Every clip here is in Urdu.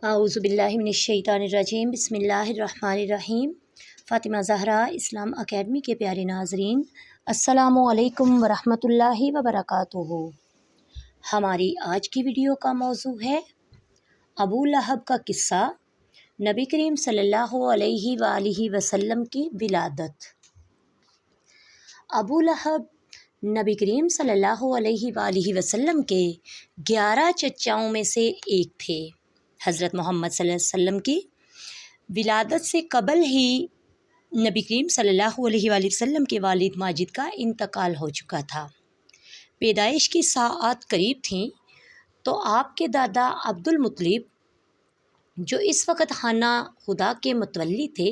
اعوذ باللہ من الشیطان الرجیم بسم اللہ الرحمن الرحیم۔ فاطمہ زہرا اسلام اکیڈمی کے پیارے ناظرین، السلام علیکم ورحمۃ اللہ وبرکاتہ۔ ہماری آج کی ویڈیو کا موضوع ہے ابو لہب کا قصہ، نبی کریم صلی اللہ علیہ وآلہ وسلم کی ولادت۔ ابو لہب نبی کریم صلی اللہ علیہ وآلہ وسلم کے 11 چچاؤں میں سے ایک تھے۔ حضرت محمد صلی اللہ علیہ وسلم کی ولادت سے قبل ہی نبی کریم صلی اللہ علیہ وآلہ وسلم کے والد ماجد کا انتقال ہو چکا تھا۔ پیدائش کی ساعات قریب تھیں تو آپ کے دادا عبد المطلب، جو اس وقت خانہ خدا کے متولی تھے،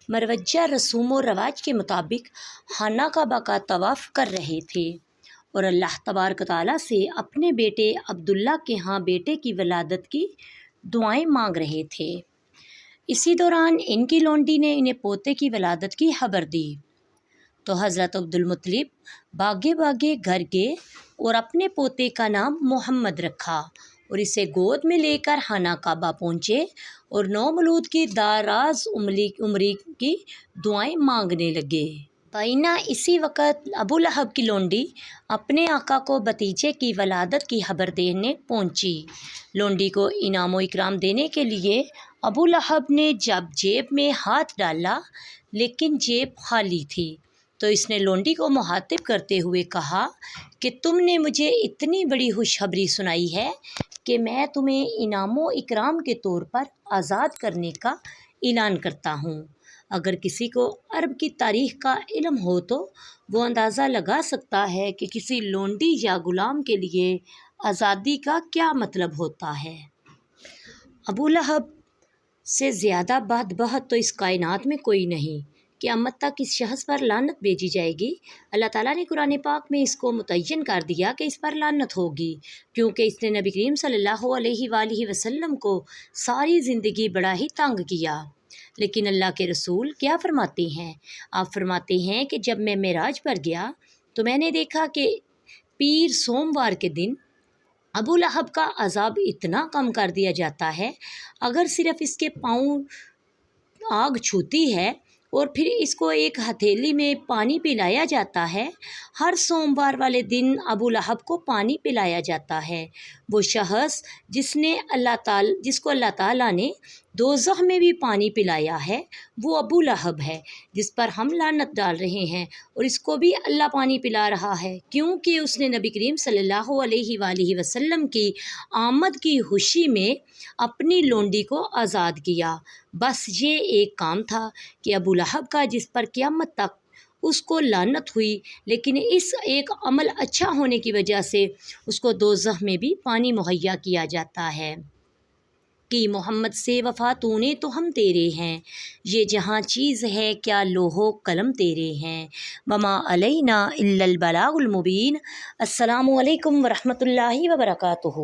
مروجہ رسوم و رواج کے مطابق خانہ کعبہ کا طواف کر رہے تھے اور اللہ تبارک تعالیٰ سے اپنے بیٹے عبداللہ کے ہاں بیٹے کی ولادت کی دعائیں مانگ رہے تھے۔ اسی دوران ان کی لونڈی نے انہیں پوتے کی ولادت کی خبر دی تو حضرت عبد المطلب بھاگے بھاگے گھر گئے اور اپنے پوتے کا نام محمد رکھا اور اسے گود میں لے کر خانہ کعبہ پہنچے اور نومولود کی دراز عمری کی دعائیں مانگنے لگے۔ بائنا اسی وقت ابو لہب کی لونڈی اپنے آقا کو بھتیجے کی ولادت کی خبر دینے پہنچی۔ لونڈی کو انعام و اکرام دینے کے لیے ابو لہب نے جب جیب میں ہاتھ ڈالا لیکن جیب خالی تھی تو اس نے لونڈی کو مخاطب کرتے ہوئے کہا کہ تم نے مجھے اتنی بڑی خوشخبری سنائی ہے کہ میں تمہیں انعام و اکرام کے طور پر آزاد کرنے کا اعلان کرتا ہوں۔ اگر کسی کو عرب کی تاریخ کا علم ہو تو وہ اندازہ لگا سکتا ہے کہ کسی لونڈی یا غلام کے لیے آزادی کا کیا مطلب ہوتا ہے۔ ابو لہب سے زیادہ بدبخت تو اس کائنات میں کوئی نہیں۔ قیامت تک اس شخص پر لعنت بھیجی جائے گی۔ اللہ تعالیٰ نے قرآن پاک میں اس کو متعین کر دیا کہ اس پر لعنت ہوگی، کیونکہ اس نے نبی کریم صلی اللہ علیہ وآلہ وسلم کو ساری زندگی بڑا ہی تنگ کیا۔ لیکن اللہ کے رسول کیا فرماتے ہیں؟ آپ فرماتے ہیں کہ جب میں معراج پر گیا تو میں نے دیکھا کہ پیر سوموار کے دن ابو لہب کا عذاب اتنا کم کر دیا جاتا ہے، اگر صرف اس کے پاؤں آگ چھوتی ہے اور پھر اس کو ایک ہتھیلی میں پانی پلایا جاتا ہے۔ ہر سوموار والے دن ابو لہب کو پانی پلایا جاتا ہے۔ وہ شخص جس کو اللہ تعالیٰ نے دوزخ میں بھی پانی پلایا ہے وہ ابو لہب ہے، جس پر ہم لعنت ڈال رہے ہیں، اور اس کو بھی اللہ پانی پلا رہا ہے کیونکہ اس نے نبی کریم صلی اللہ علیہ وآلہ وسلم کی آمد کی خوشی میں اپنی لونڈی کو آزاد کیا۔ بس یہ ایک کام تھا کہ ابو لہب کا جس پر قیامت تک اس کو لعنت ہوئی، لیکن اس ایک عمل اچھا ہونے کی وجہ سے اس کو دوزخ میں بھی پانی مہیا کیا جاتا ہے کہ محمد سے وفا تو نے تو ہم تیرے ہیں، یہ جہاں چیز ہے کیا لوح و قلم تیرے ہیں، وما علینا الا البلاغ المبین۔ السلام علیکم ورحمۃ اللہ وبرکاتہ۔